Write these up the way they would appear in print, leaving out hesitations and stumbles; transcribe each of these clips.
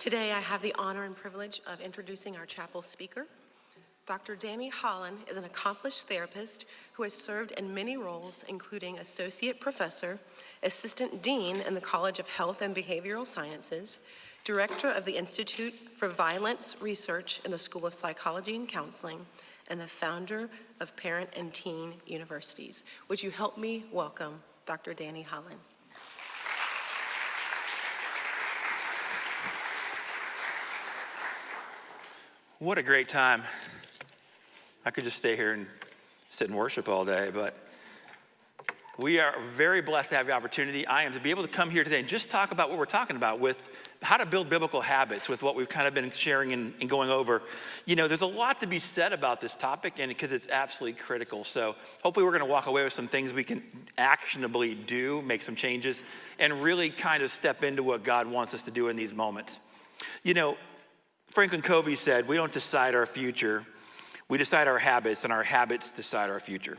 Today, I have the honor and privilege of introducing our chapel speaker. Dr. Danny Holland is an accomplished therapist who has served in many roles, including associate professor, assistant dean in the College of Health and Behavioral Sciences, director of the Institute for Violence Research in the School of Psychology and Counseling, and the founder of Parent and Teen Universities. Would you help me welcome Dr. Danny Holland? What a great time. I could just stay here and sit and worship all day, but we are very blessed to have the opportunity. I am to be able to come here today and just talk about what we're talking about with how to build biblical habits with what we've kind of been sharing and going over. You know, there's a lot to be said about this topic and because it's absolutely critical. So hopefully we're going to walk away with some things we can actionably do, make some changes, and really kind of step into what God wants us to do in these moments. You know, Franklin Covey said, we don't decide our future, we decide our habits, and our habits decide our future.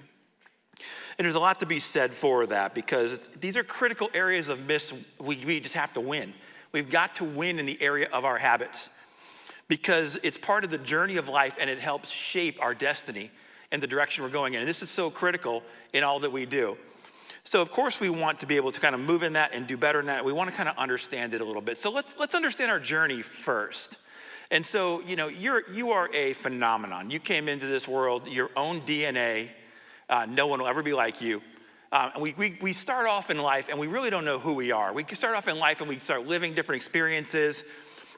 And there's a lot to be said for that because these are critical areas of we just have to win. We've got to win in the area of our habits because it's part of the journey of life and it helps shape our destiny and the direction we're going in. And this is so critical in all that we do. So of course we want to be able to kind of move in that and do better in that. We want to kind of understand it a little bit. So let's understand our journey first. And so, you know, you are a phenomenon. You came into this world, your own DNA. No one will ever be like you. We start off in life and we really don't know who we are. We start off in life and we start living different experiences.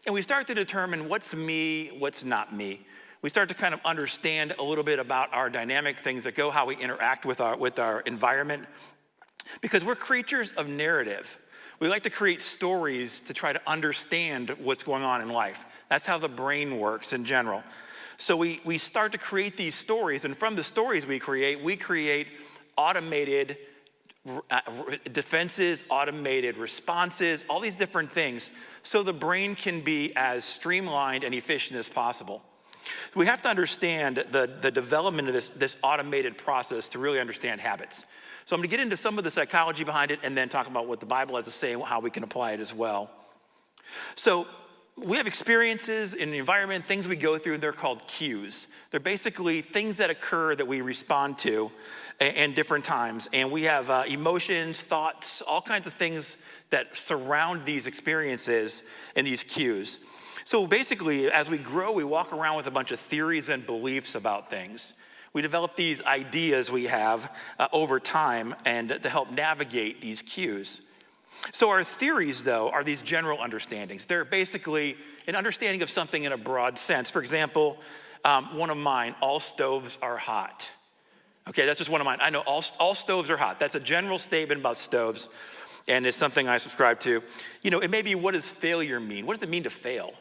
And we start to determine what's me, what's not me. We start to kind of understand a little bit about our dynamic things that go, how we interact with our environment. Because we're creatures of narrative. We like to create stories to try to understand what's going on in life. That's how the brain works in general. So we start to create these stories, and from the stories we create automated defenses, automated responses, all these different things, so the brain can be as streamlined and efficient as possible. We have to understand the development of this automated process to really understand habits. So I'm going to get into some of the psychology behind it and then talk about what the Bible has to say and how we can apply it as well. So we have experiences in the environment, things we go through, they're called cues. They're basically things that occur that we respond to in different times. And we have emotions, thoughts, all kinds of things that surround these experiences and these cues. So basically, as we grow, we walk around with a bunch of theories and beliefs about things. We develop these ideas we have over time and to help navigate these cues. So our theories, though, are these general understandings. They're basically an understanding of something in a broad sense. For example, one of mine, all stoves are hot. Okay, that's just one of mine. I know all stoves are hot. That's a general statement about stoves, and it's something I subscribe to. You know, it may be, what does failure mean? What does it mean to fail?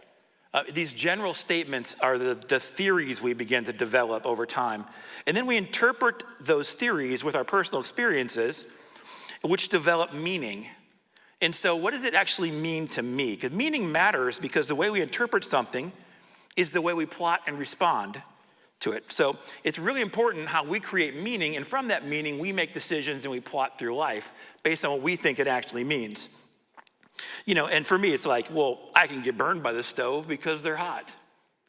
These general statements are the theories we begin to develop over time. And then we interpret those theories with our personal experiences, which develop meaning. And so what does it actually mean to me? Because meaning matters because the way we interpret something is the way we plot and respond to it. So it's really important how we create meaning, and from that meaning, we make decisions and we plot through life based on what we think it actually means. You know, and for me, it's like, well, I can get burned by the stove because they're hot.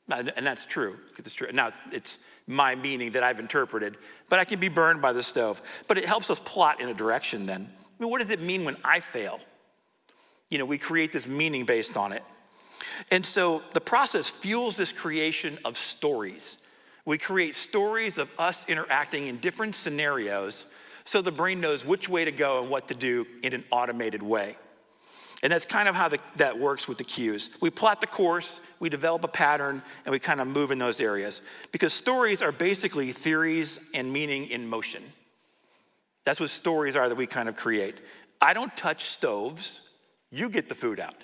And that's true. It's true. Now, it's my meaning that I've interpreted, but I can be burned by the stove. But it helps us plot in a direction then. I mean, what does it mean when I fail? You know, we create this meaning based on it. And so the process fuels this creation of stories. We create stories of us interacting in different scenarios so the brain knows which way to go and what to do in an automated way. And that's kind of how that works with the cues. We plot the course, we develop a pattern, and we kind of move in those areas. Because stories are basically theories and meaning in motion. That's what stories are that we kind of create. I don't touch stoves, you get the food out.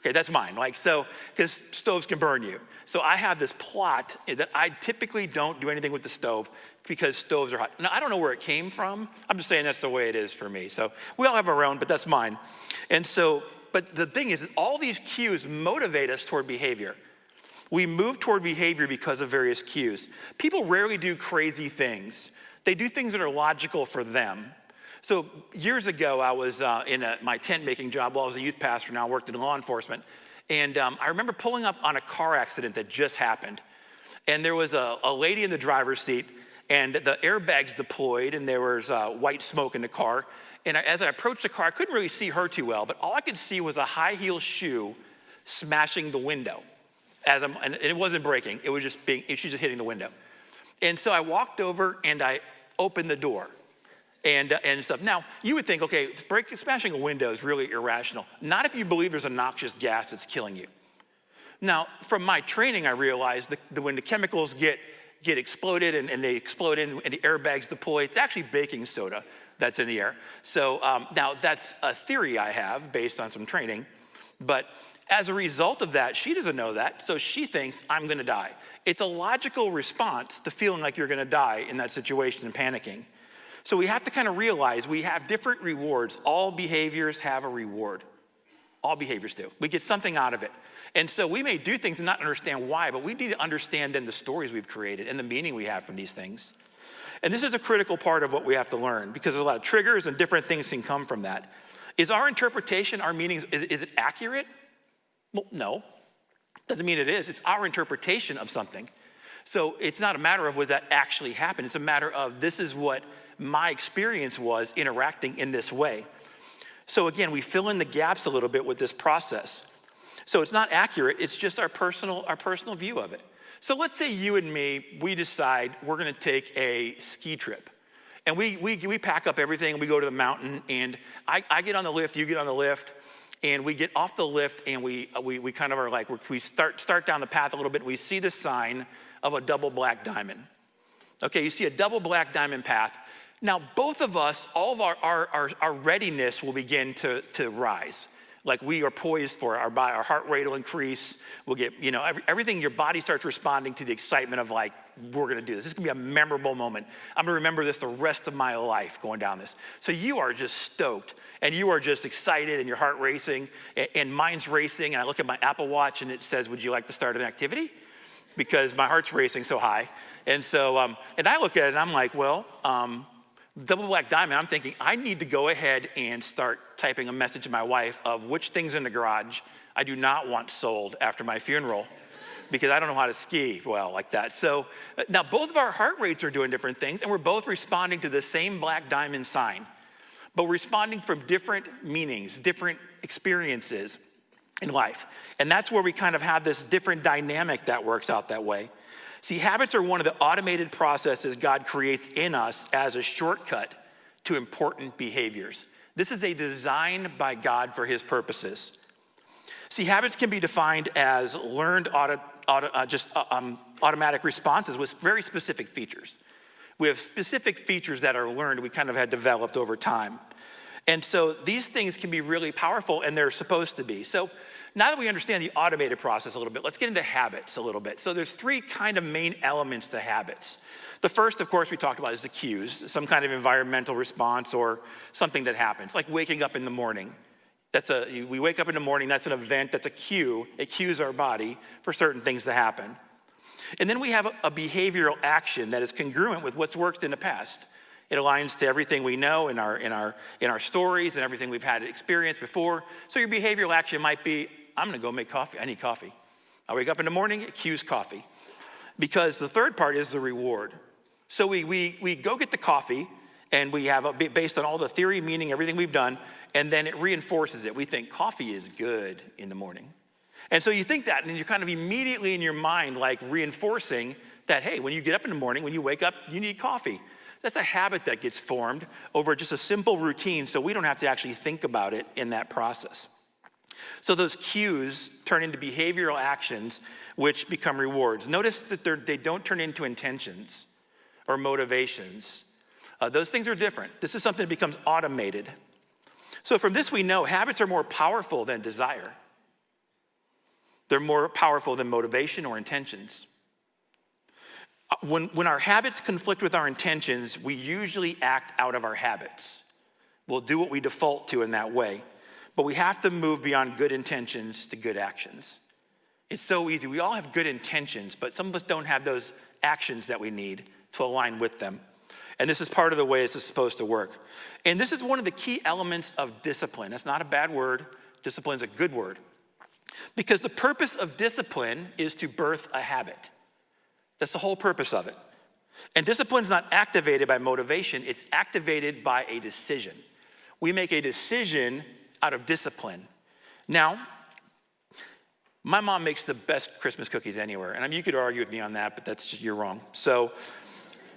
Okay, that's mine. Like, so, because stoves can burn you. So I have this plot that I typically don't do anything with the stove because stoves are hot. Now, I don't know where it came from. I'm just saying that's the way it is for me. So we all have our own, but that's mine. And so, but the thing is, all these cues motivate us toward behavior. We move toward behavior because of various cues. People rarely do crazy things. They do things that are logical for them. So years ago, I was in my tent making job while I was a youth pastor, now I worked in law enforcement. And I remember pulling up on a car accident that just happened. And there was a lady in the driver's seat, and the airbags deployed, and there was white smoke in the car. And as I approached the car, I couldn't really see her too well, but all I could see was a high heel shoe smashing the window. And it wasn't breaking, she was just hitting the window. And so I walked over and I opened the door and stuff. Now, you would think, okay, smashing a window is really irrational. Not if you believe there's a noxious gas that's killing you. Now, from my training, I realized that when the chemicals get exploded and they explode and the airbags deploy, it's actually baking soda that's in the air. So now that's a theory I have based on some training, but as a result of that, she doesn't know that, so she thinks I'm gonna die. It's a logical response to feeling like you're gonna die in that situation and panicking. So we have to kind of realize we have different rewards. All behaviors have a reward. All behaviors do. We get something out of it. And so we may do things and not understand why, but we need to understand then the stories we've created and the meaning we have from these things. And this is a critical part of what we have to learn because there's a lot of triggers and different things can come from that. Is our interpretation, our meanings, is it accurate? Well, no. Doesn't mean it is. It's our interpretation of something. So it's not a matter of would that actually happen. It's a matter of this is what my experience was interacting in this way. So again, we fill in the gaps a little bit with this process. So it's not accurate, it's just our personal view of it. So let's say you and me, we decide we're gonna take a ski trip. And we pack up everything, we go to the mountain, and I get on the lift, you get on the lift, and we get off the lift and we kind of are like, we start down the path a little bit, and we see the sign of a double black diamond. Okay, you see a double black diamond path. Now, both of us, all of our readiness will begin to rise. Like we are poised for it. Our heart rate will increase. We'll get, everything, your body starts responding to the excitement of like, we're gonna do this. This is gonna be a memorable moment. I'm gonna remember this the rest of my life going down this. So you are just stoked and you are just excited and your heart racing and mine's racing. And I look at my Apple Watch and it says, would you like to start an activity? Because my heart's racing so high. And so, and I look at it and I'm like, well, double black diamond, I'm thinking I need to go ahead and start typing a message to my wife of which things in the garage I do not want sold after my funeral because I don't know how to ski well like that. So now both of our heart rates are doing different things and we're both responding to the same black diamond sign, but we're responding from different meanings, different experiences in life. And that's where we kind of have this different dynamic that works out that way. See, habits are one of the automated processes God creates in us as a shortcut to important behaviors. This is a design by God for his purposes. See, habits can be defined as learned automatic responses with very specific features. We have specific features that are learned, we kind of had developed over time. And so these things can be really powerful and they're supposed to be. So now that we understand the automated process a little bit, let's get into habits a little bit. So there's three kind of main elements to habits. The first, of course, we talked about is the cues, some kind of environmental response or something that happens, like waking up in the morning. We wake up in the morning, that's an event, that's a cue. It cues our body for certain things to happen. And then we have a behavioral action that is congruent with what's worked in the past. It aligns to everything we know in our stories and everything we've had experience before. So your behavioral action might be, I'm gonna go make coffee, I need coffee. I wake up in the morning, it cues coffee. Because the third part is the reward. So we go get the coffee and we have, based on all the theory, meaning, everything we've done, and then it reinforces it. We think coffee is good in the morning. And so you think that and you're kind of immediately in your mind like reinforcing that, hey, when you get up in the morning, when you wake up, you need coffee. That's a habit that gets formed over just a simple routine so we don't have to actually think about it in that process. So those cues turn into behavioral actions which become rewards. Notice that they don't turn into intentions or motivations. Those things are different. This is something that becomes automated. So from this we know habits are more powerful than desire. They're more powerful than motivation or intentions. When our habits conflict with our intentions, we usually act out of our habits. We'll do what we default to in that way. But we have to move beyond good intentions to good actions. It's so easy. We all have good intentions, but some of us don't have those actions that we need to align with them. And this is part of the way this is supposed to work. And this is one of the key elements of discipline. That's not a bad word. Discipline is a good word. Because the purpose of discipline is to birth a habit. That's the whole purpose of it. And discipline's not activated by motivation, it's activated by a decision. We make a decision out of discipline. Now, my mom makes the best Christmas cookies anywhere. And I mean, you could argue with me on that, but that's just, you're wrong. So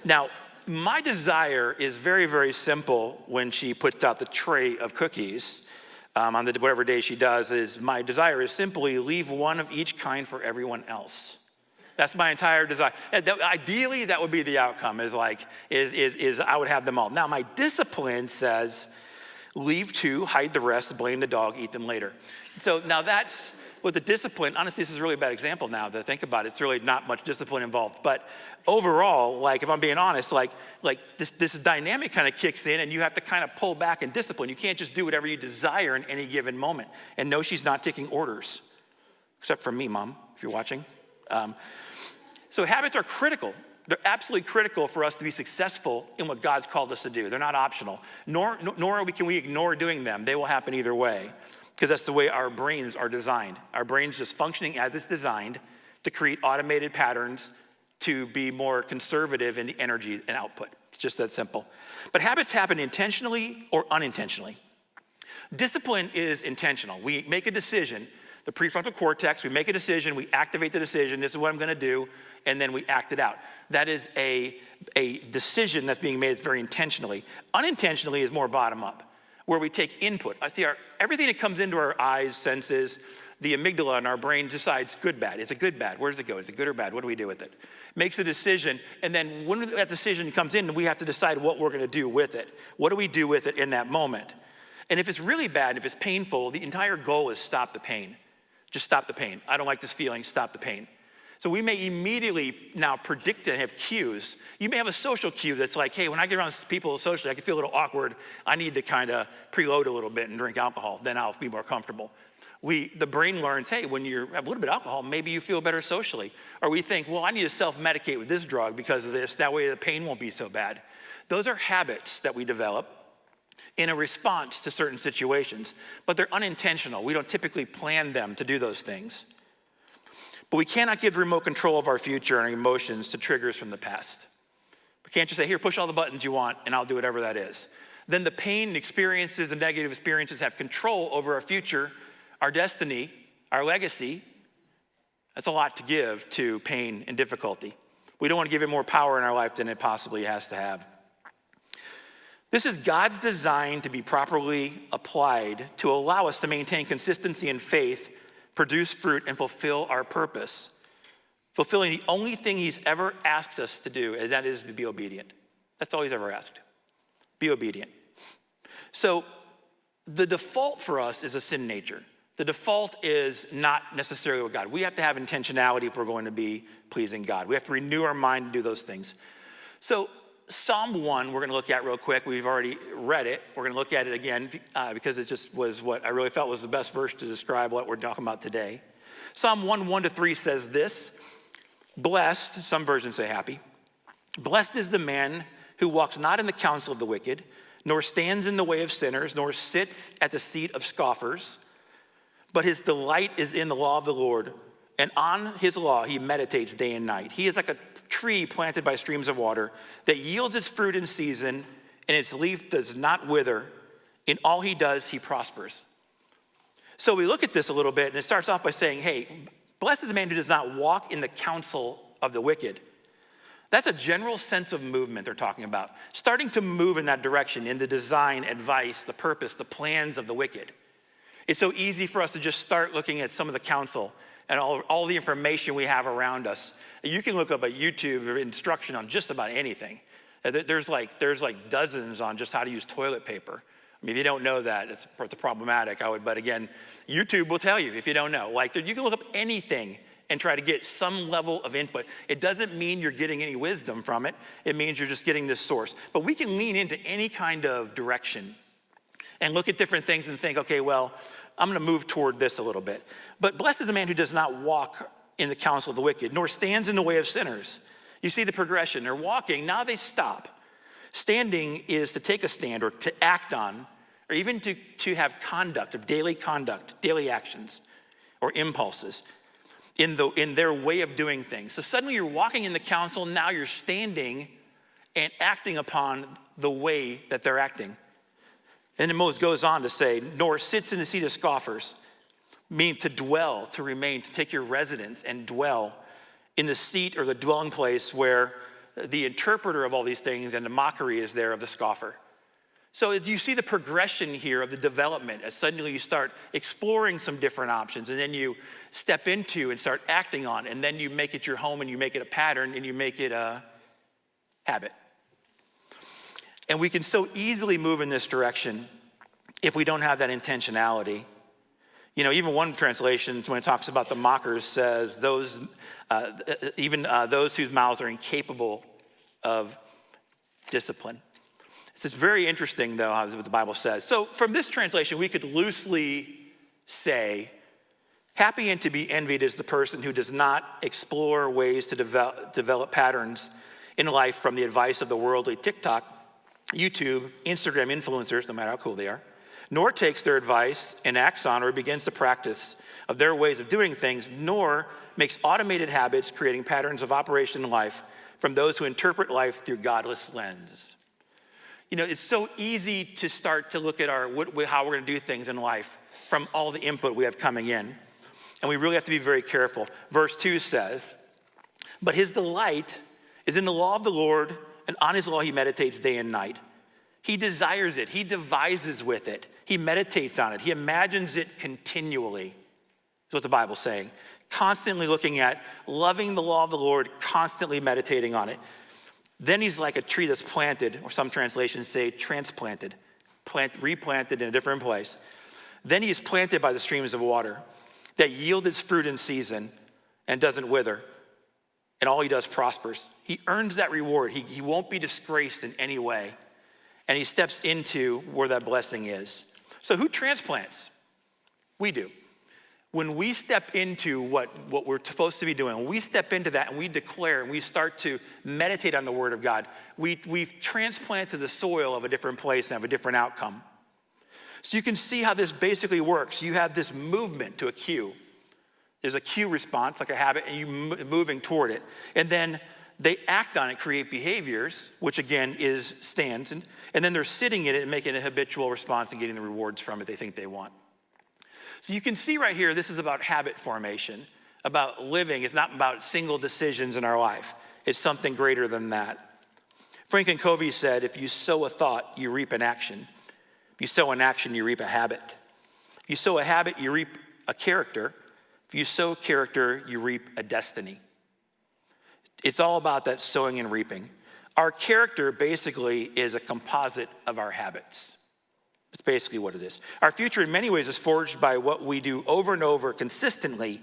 now, my desire is very, very simple when she puts out the tray of cookies on whatever day she does, is my desire is simply leave one of each kind for everyone else. That's my entire desire. Ideally, that would be the outcome, is I would have them all. Now, my discipline says, leave two, hide the rest, blame the dog, eat them later. So now that's with the discipline. Honestly, this is a really bad example now that I think about it. It's really not much discipline involved. But overall, like if I'm being honest, like this dynamic kind of kicks in and you have to kind of pull back and discipline. You can't just do whatever you desire in any given moment. And no, she's not taking orders. Except for me, Mom, if you're watching. So habits are critical. They're absolutely critical for us to be successful in what God's called us to do. They're not optional, nor can we ignore doing them. They will happen either way, because that's the way our brains are designed. Our brain's just functioning as it's designed to create automated patterns to be more conservative in the energy and output. It's just that simple. But habits happen intentionally or unintentionally. Discipline is intentional. We make a decision. The prefrontal cortex, we make a decision, we activate the decision, this is what I'm gonna do, and then we act it out. That is a decision that's being made that's very intentionally. Unintentionally is more bottom up, where we take input. I see everything that comes into our eyes, senses, the amygdala in our brain decides good, bad. Is it good, bad? Where does it go? Is it good or bad? What do we do with it? Makes a decision, and then when that decision comes in, we have to decide what we're gonna do with it. What do we do with it in that moment? And if it's really bad, if it's painful, the entire goal is stop the pain. Just stop the pain. I don't like this feeling, stop the pain. So we may immediately now predict and have cues. You may have a social cue that's like, hey, when I get around people socially, I can feel a little awkward. I need to kind of preload a little bit and drink alcohol. Then I'll be more comfortable. The brain learns, hey, when you have a little bit of alcohol, maybe you feel better socially. Or we think, well, I need to self-medicate with this drug because of this. That way the pain won't be so bad. Those are habits that we develop in a response to certain situations, but they're unintentional. We don't typically plan them to do those things. But we cannot give remote control of our future and our emotions to triggers from the past. We can't just say, here, push all the buttons you want and I'll do whatever that is. Then the pain experiences and negative experiences have control over our future, our destiny, our legacy. That's a lot to give to pain and difficulty. We don't want to give it more power in our life than it possibly has to have. This is God's design to be properly applied to allow us to maintain consistency in faith, produce fruit, and fulfill our purpose. Fulfilling the only thing he's ever asked us to do, and that is to be obedient. That's all he's ever asked. Be obedient. So the default for us is a sin nature. The default is not necessarily with God. We have to have intentionality if we're going to be pleasing God. We have to renew our mind and do those things. So Psalm 1, we're going to look at real quick. We've already read it. We're going to look at it again because it just was what I really felt was the best verse to describe what we're talking about today. Psalm 1, 1-3 says this: blessed, some versions say happy, blessed is the man who walks not in the counsel of the wicked, nor stands in the way of sinners, nor sits at the seat of scoffers, but his delight is in the law of the Lord, and on his law he meditates day and night. He is like a tree planted by streams of water that yields its fruit in season, and its leaf does not wither. In all he does, he prospers. So we look at this a little bit, and it starts off by saying, hey, blessed is the man who does not walk in the counsel of the wicked. That's a general sense of movement they're talking about. Starting to move in that direction, in the design, advice, the purpose, the plans of the wicked. It's so easy for us to just start looking at some of the counsel and all the information we have around us. You can look up at YouTube instruction on just about anything. There's like dozens on just how to use toilet paper. I mean, if you don't know that, it's problematic. But again, YouTube will tell you if you don't know. Like, you can look up anything and try to get some level of input. It doesn't mean you're getting any wisdom from it. It means you're just getting this source. But we can lean into any kind of direction and look at different things and think, okay, well, I'm gonna move toward this a little bit. But blessed is the man who does not walk in the counsel of the wicked, nor stands in the way of sinners. You see the progression. They're walking, now they stop. Standing is to take a stand or to act on, or even to have conduct, of daily conduct, daily actions. or impulses in their way of doing things. So suddenly you're walking in the counsel, now you're standing and acting upon the way that they're acting. And then Moses goes on to say, nor sits in the seat of scoffers, meaning to dwell, to remain, to take your residence and dwell in the seat or the dwelling place where the interpreter of all these things and the mockery is there of the scoffer. So you see the progression here of the development as suddenly you start exploring some different options, and then you step into and start acting on, and then you make it your home and you make it a pattern and you make it a habit. And we can so easily move in this direction if we don't have that intentionality. You know, even one translation, when it talks about the mockers, says those whose mouths are incapable of discipline. It's very interesting, though, how what the Bible says. So from this translation, we could loosely say, happy and to be envied is the person who does not explore ways to develop patterns in life from the advice of the worldly TikTok, YouTube, Instagram influencers, no matter how cool they are, nor takes their advice and acts on or begins to practice of their ways of doing things, nor makes automated habits creating patterns of operation in life from those who interpret life through godless lens. You know, it's so easy to start to look at how we're going to do things in life from all the input we have coming in. And we really have to be very careful. Verse 2 says, but his delight is in the law of the Lord, and on his law he meditates day and night. He desires it. He devises with it. He meditates on it. He imagines it continually, is what the Bible's saying. Constantly looking at, loving the law of the Lord, constantly meditating on it. Then he's like a tree that's planted, or some translations say transplanted, replanted in a different place. Then he is planted by the streams of water that yield its fruit in season and doesn't wither. And all he does prospers. He earns that reward. He won't be disgraced in any way. And he steps into where that blessing is. So who transplants? We do. When we step into what we're supposed to be doing, when we step into that and we declare and we start to meditate on the word of God, we've transplanted the soil of a different place and have a different outcome. So you can see how this basically works. You have this movement to a cue. There's a cue response, like a habit, and you're moving toward it. And then they act on it, create behaviors, which again is stands. And then they're sitting in it and making a habitual response and getting the rewards from it they think they want. So you can see right here, this is about habit formation, about living. It's not about single decisions in our life. It's something greater than that. Franklin Covey said, if you sow a thought, you reap an action. If you sow an action, you reap a habit. If you sow a habit, you reap a character. If you sow character, you reap a destiny. It's all about that sowing and reaping. Our character basically is a composite of our habits. It's basically what it is. Our future in many ways is forged by what we do over and over consistently,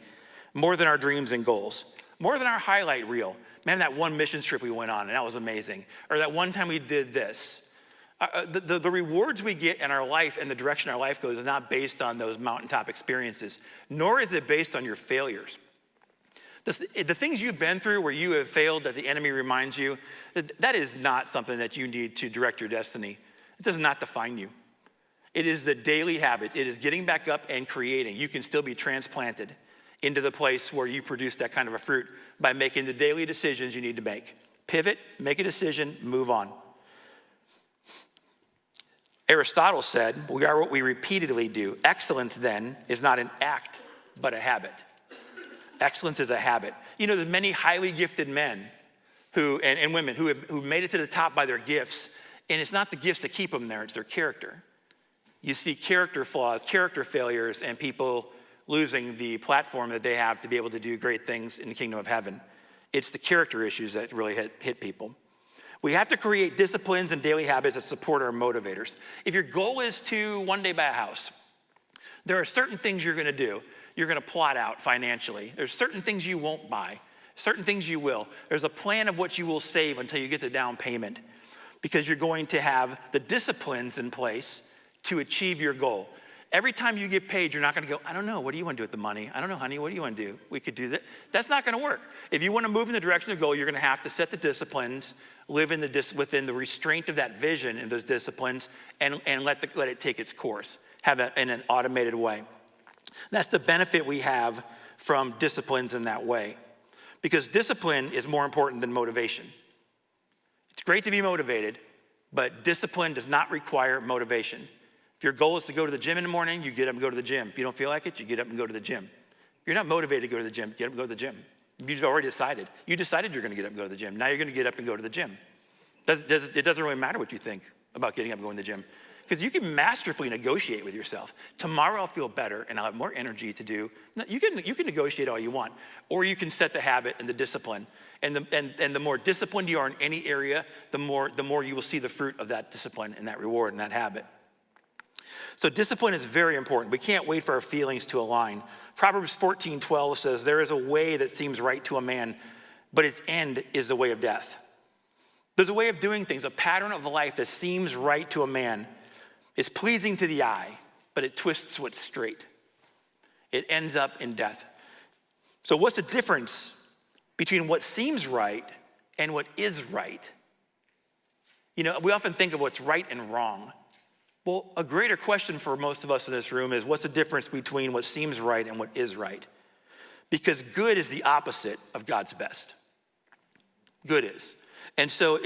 more than our dreams and goals, more than our highlight reel. Man, that one mission trip we went on, and that was amazing. Or that one time we did this. The rewards we get in our life and the direction our life goes is not based on those mountaintop experiences, nor is it based on your failures. The things you've been through where you have failed that the enemy reminds you, that is not something that you need to direct your destiny. It does not define you. It is the daily habits. It is getting back up and creating. You can still be transplanted into the place where you produce that kind of a fruit by making the daily decisions you need to make. Pivot, make a decision, move on. Aristotle said, we are what we repeatedly do. Excellence then is not an act, but a habit. Excellence is a habit. You know, there's many highly gifted men and women who made it to the top by their gifts, and it's not the gifts that keep them there, it's their character. You see character flaws, character failures, and people losing the platform that they have to be able to do great things in the kingdom of heaven. It's the character issues that really hit people. We have to create disciplines and daily habits that support our motivators. If your goal is to one day buy a house, there are certain things you're gonna do. You're gonna plot out financially. There's certain things you won't buy, certain things you will. There's a plan of what you will save until you get the down payment, because you're going to have the disciplines in place to achieve your goal. Every time you get paid, you're not gonna go, I don't know, what do you wanna do with the money? I don't know, honey, what do you wanna do? We could do that. That's not gonna work. If you wanna move in the direction of goal, you're gonna have to set the disciplines, live within the restraint of that vision and those disciplines, and let it take its course, have it in an automated way. That's the benefit we have from disciplines in that way, because discipline is more important than motivation. It's great to be motivated, but discipline does not require motivation. If your goal is to go to the gym in the morning, you get up and go to the gym. If you don't feel like it, you get up and go to the gym. If you're not motivated to go to the gym, get up and go to the gym. You've already decided. You decided you're going to get up and go to the gym. Now you're going to get up and go to the gym. It doesn't really matter what you think about getting up and going to the gym, because you can masterfully negotiate with yourself. Tomorrow I'll feel better and I'll have more energy to do. You can negotiate all you want, or you can set the habit and the discipline. And the more disciplined you are in any area, the more you will see the fruit of that discipline and that reward and that habit. So discipline is very important. We can't wait for our feelings to align. Proverbs 14:12 says, there is a way that seems right to a man, but its end is the way of death. There's a way of doing things, a pattern of life that seems right to a man. It's pleasing to the eye, but it twists what's straight. It ends up in death. So what's the difference between what seems right and what is right? You know, we often think of what's right and wrong. Well, a greater question for most of us in this room is, what's the difference between what seems right and what is right? Because good is the opposite of God's best. Good is. And so,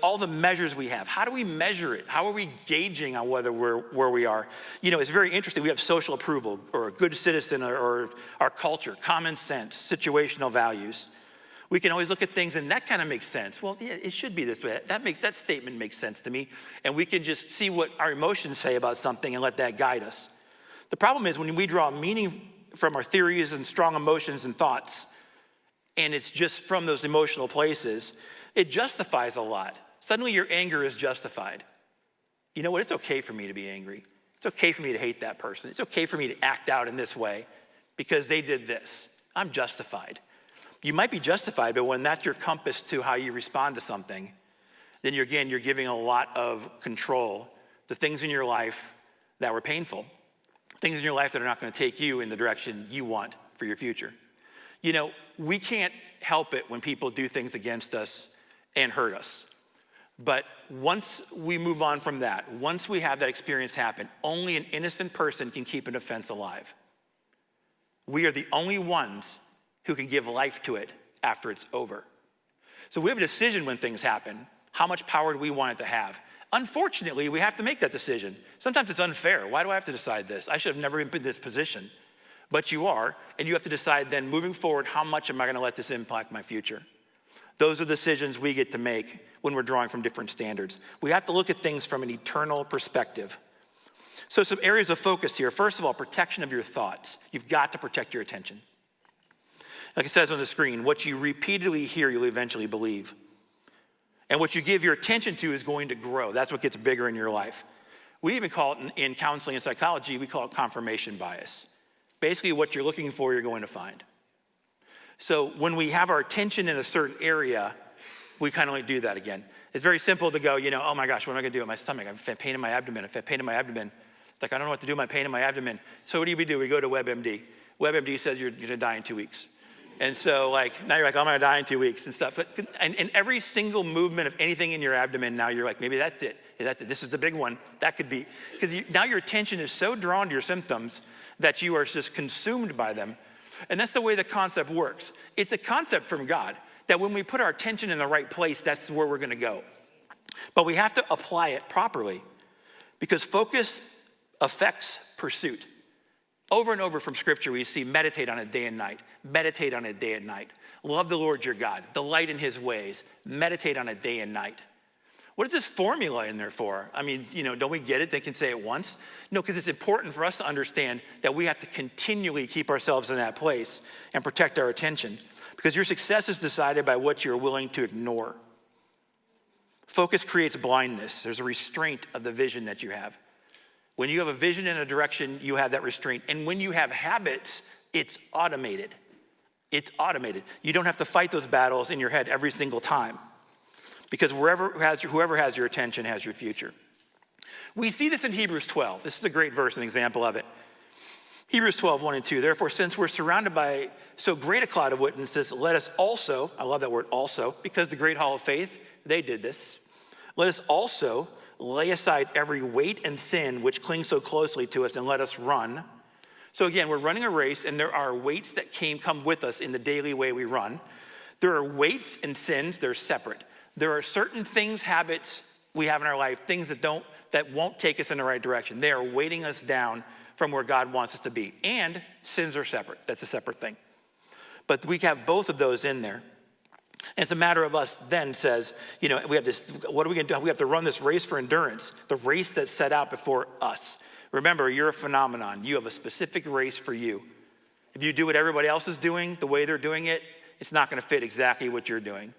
all the measures we have, how do we measure it? How are we gauging on whether we're where we are? You know, it's very interesting. We have social approval, or a good citizen, or our culture, common sense, situational values. We can always look at things and that kind of makes sense. Well, yeah, it should be this way. That statement makes sense to me. And we can just see what our emotions say about something and let that guide us. The problem is when we draw meaning from our theories and strong emotions and thoughts, and it's just from those emotional places, it justifies a lot. Suddenly your anger is justified. You know what? It's okay for me to be angry. It's okay for me to hate that person. It's okay for me to act out in this way because they did this. I'm justified. You might be justified, but when that's your compass to how you respond to something, then you're giving a lot of control to things in your life that were painful, things in your life that are not going to take you in the direction you want for your future. You know, we can't help it when people do things against us and hurt us. But once we move on from that, once we have that experience happen, only an innocent person can keep an offense alive. We are the only ones who can give life to it after it's over. So we have a decision when things happen. How much power do we want it to have? Unfortunately, we have to make that decision. Sometimes it's unfair. Why do I have to decide this? I should have never been in this position. But you are, and you have to decide then, moving forward, how much am I gonna let this impact my future? Those are decisions we get to make when we're drawing from different standards. We have to look at things from an eternal perspective. So some areas of focus here. First of all, protection of your thoughts. You've got to protect your attention. Like it says on the screen, what you repeatedly hear, you'll eventually believe. And what you give your attention to is going to grow. That's what gets bigger in your life. We even call it, in counseling and psychology, we call it confirmation bias. Basically, what you're looking for, you're going to find. So when we have our attention in a certain area, we kind of like do that again. It's very simple to go, oh my gosh, what am I gonna do with my stomach? I have pain in my abdomen. I've had pain in my abdomen. It's like, I don't know what to do with my pain in my abdomen. So what do? We go to WebMD. WebMD says you're gonna die in 2 weeks. And so now you're like, I'm gonna die in 2 weeks and stuff. And every single movement of anything in your abdomen, now you're like, maybe that's it. This is the big one. That could be, because now your attention is so drawn to your symptoms that you are just consumed by them. And that's the way the concept works. It's a concept from God that when we put our attention in the right place, that's where we're gonna go. But we have to apply it properly because focus affects pursuit. Over and over from scripture, we see meditate on it day and night. Meditate on it day and night. Love the Lord your God. Delight in his ways. Meditate on it day and night. What is this formula in there for? I mean, don't we get it? They can say it once. No, because it's important for us to understand that we have to continually keep ourselves in that place and protect our attention because your success is decided by what you're willing to ignore. Focus creates blindness. There's a restraint of the vision that you have. When you have a vision in a direction, you have that restraint. And when you have habits, it's automated. It's automated. You don't have to fight those battles in your head every single time because whoever has your attention has your future. We see this in Hebrews 12. This is a great verse, an example of it. Hebrews 12, 1 and 2. Therefore, since we're surrounded by so great a cloud of witnesses, let us also, I love that word also, because the great hall of faith, they did this. Let us also lay aside every weight and sin which clings so closely to us and let us run. So again, we're running a race, and there are weights that come with us in the daily way we run. There are weights and sins, they're separate. There are certain things, habits we have in our life, things that won't take us in the right direction. They are weighting us down from where God wants us to be. And sins are separate. That's a separate thing. But we have both of those in there. And it's a matter of us then says, we have this, what are we going to do? We have to run this race for endurance, the race that's set out before us. Remember, you're a phenomenon. You have a specific race for you. If you do what everybody else is doing, the way they're doing it, it's not going to fit exactly what you're doing.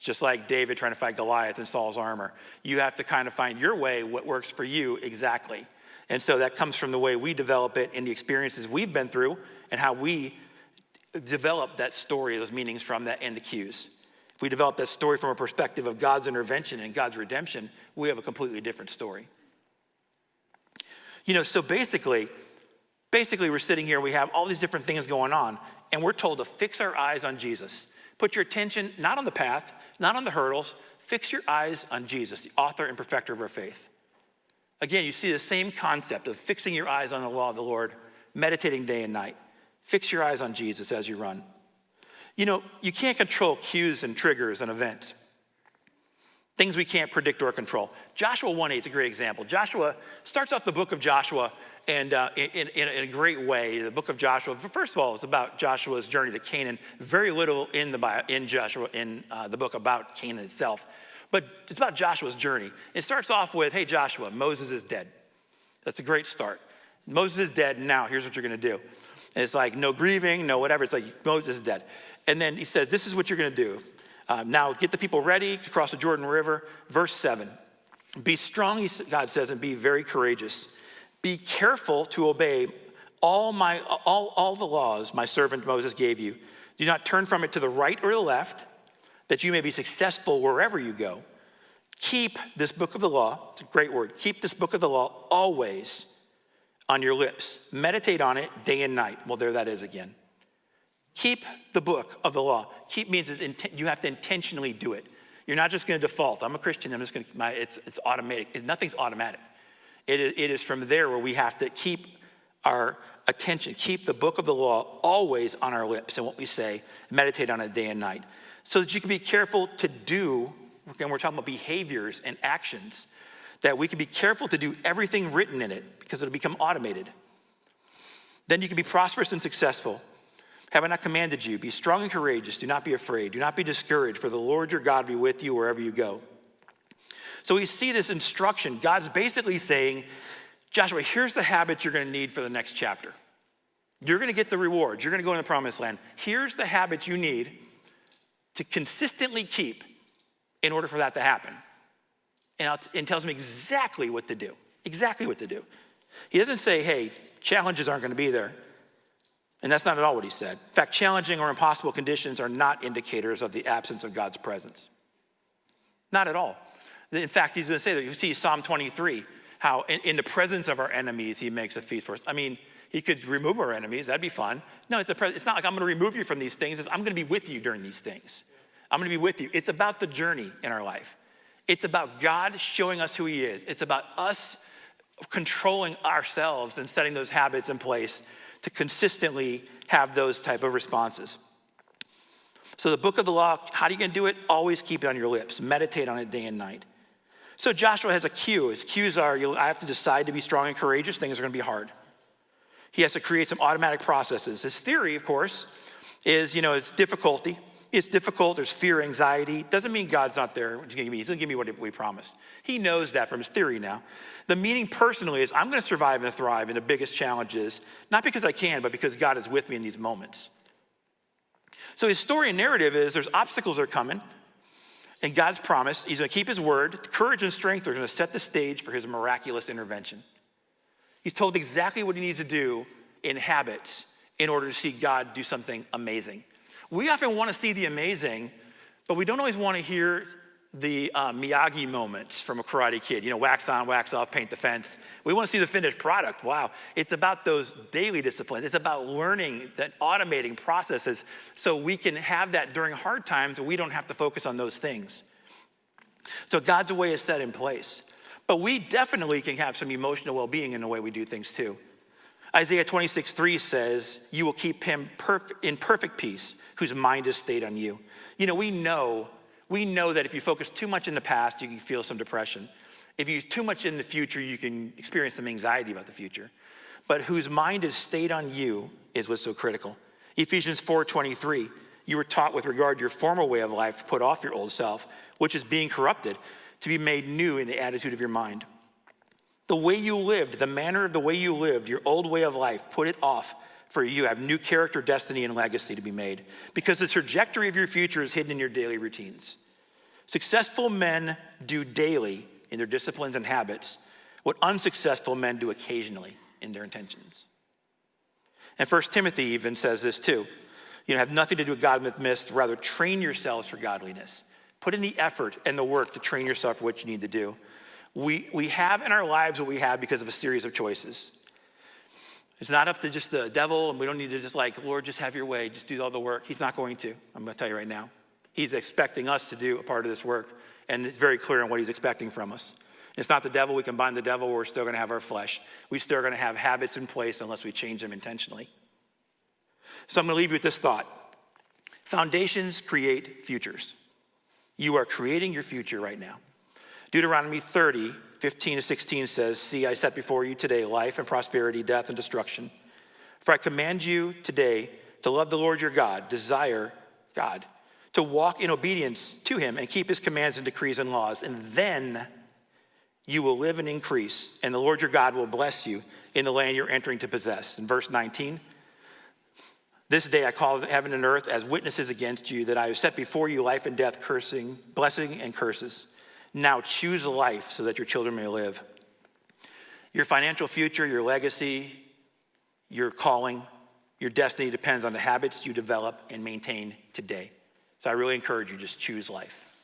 Just like David trying to fight Goliath in Saul's armor. You have to kind of find your way, what works for you exactly. And so that comes from the way we develop it and the experiences we've been through and how we develop that story, those meanings from that and the cues. If we develop that story from a perspective of God's intervention and God's redemption, we have a completely different story. So basically we're sitting here, we have all these different things going on, and we're told to fix our eyes on Jesus. Put your attention not on the path, not on the hurdles, fix your eyes on Jesus, the author and perfecter of our faith. Again, you see the same concept of fixing your eyes on the law of the Lord, meditating day and night. Fix your eyes on Jesus as you run. You can't control cues and triggers and events. Things we can't predict or control. Joshua 1:8 is a great example. Joshua starts off the book of Joshua and in a great way. The book of Joshua, first of all, it's about Joshua's journey to Canaan. Very little in the book about Canaan itself. But it's about Joshua's journey. It starts off with, hey, Joshua, Moses is dead. That's a great start. Moses is dead, now here's what you're going to do. And it's like no grieving, no whatever. It's like Moses is dead. And then he says, this is what you're going to do. Now get the people ready to cross the Jordan River. Verse 7, be strong, God says, and be very courageous. Be careful to obey all the laws my servant Moses gave you. Do not turn from it to the right or the left, that you may be successful wherever you go. Keep this book of the law, it's a great word, keep this book of the law always on your lips. Meditate on it day and night. Well, there that is again. Keep the book of the law. Keep means you have to intentionally do it. You're not just going to default. I'm a Christian. I'm just going to. It's automatic. Nothing's automatic. It is from there where we have to keep our attention. Keep the book of the law always on our lips and what we say. Meditate on it day and night, so that you can be careful to do. And we're talking about behaviors and actions that we can be careful to do everything written in it because it'll become automated. Then you can be prosperous and successful. Have I not commanded you? Be strong and courageous. Do not be afraid. Do not be discouraged, for the Lord your God be with you wherever you go. So we see this instruction. God's basically saying, Joshua, here's the habits you're going to need for the next chapter. You're going to get the rewards. You're going to go in the promised land. Here's the habits you need to consistently keep in order for that to happen. And tells me exactly what to do. Exactly what to do. He doesn't say, hey, challenges aren't going to be there. And that's not at all what he said. In fact, challenging or impossible conditions are not indicators of the absence of God's presence. Not at all. In fact, he's going to say that. You see Psalm 23, how in the presence of our enemies, he makes a feast for us. I mean, he could remove our enemies. That'd be fun. No, it's not like I'm going to remove you from these things. I'm going to be with you during these things. I'm going to be with you. It's about the journey in our life. It's about God showing us who he is. It's about us controlling ourselves and setting those habits in place to consistently have those type of responses. So the book of the law, how are you going to do it? Always keep it on your lips. Meditate on it day and night. So Joshua has a cue. His cues are, I have to decide to be strong and courageous. Things are going to be hard. He has to create some automatic processes. His theory, of course, is, it's difficulty. It's difficult. There's fear, anxiety. Doesn't mean God's not there. He's going to give me what we promised. He knows that from his theory now. The meaning personally is I'm going to survive and thrive in the biggest challenges, not because I can, but because God is with me in these moments. So his story and narrative is there's obstacles that are coming, and God's promise, he's going to keep his word. Courage and strength are going to set the stage for his miraculous intervention. He's told exactly what he needs to do in habits in order to see God do something amazing. We often want to see the amazing, but we don't always want to hear the Miyagi moments from a Karate Kid. Wax on, wax off, paint the fence. We want to see the finished product. Wow. It's about those daily disciplines. It's about learning that automating processes so we can have that during hard times and we don't have to focus on those things. So God's way is set in place. But we definitely can have some emotional well-being in the way we do things too. Isaiah 26:3 says, you will keep him in perfect peace, whose mind is stayed on you. You know, we know that if you focus too much in the past, you can feel some depression. If you too much in the future, you can experience some anxiety about the future. But whose mind is stayed on you is what's so critical. Ephesians 4:23, you were taught with regard to your former way of life to put off your old self, which is being corrupted, to be made new in the attitude of your mind. The way you lived, the manner of the way you lived, your old way of life, put it off, for you have new character, destiny, and legacy to be made, because the trajectory of your future is hidden in your daily routines. Successful men do daily in their disciplines and habits what unsuccessful men do occasionally in their intentions. And 1 Timothy even says this too. You know, have nothing to do with God with myths, rather train yourselves for godliness. Put in the effort and the work to train yourself for what you need to do. We have in our lives what we have because of a series of choices. It's not up to just the devil, and we don't need to just like, Lord, just have your way, just do all the work. He's not going to. I'm going to tell you right now. He's expecting us to do a part of this work, and it's very clear on what he's expecting from us. It's not the devil. We can bind the devil. We're still going to have our flesh. We still are going to have habits in place unless we change them intentionally. So I'm going to leave you with this thought. Foundations create futures. You are creating your future right now. Deuteronomy 30:15-16 says, see, I set before you today life and prosperity, death and destruction. For I command you today to love the Lord your God, desire God, to walk in obedience to him and keep his commands and decrees and laws. And then you will live and increase, and the Lord your God will bless you in the land you're entering to possess. In verse 19, this day I call heaven and earth as witnesses against you that I have set before you life and death, cursing, blessing and curses. Now choose life so that your children may live. Your financial future, your legacy, your calling, your destiny depends on the habits you develop and maintain today. So I really encourage you, just choose life.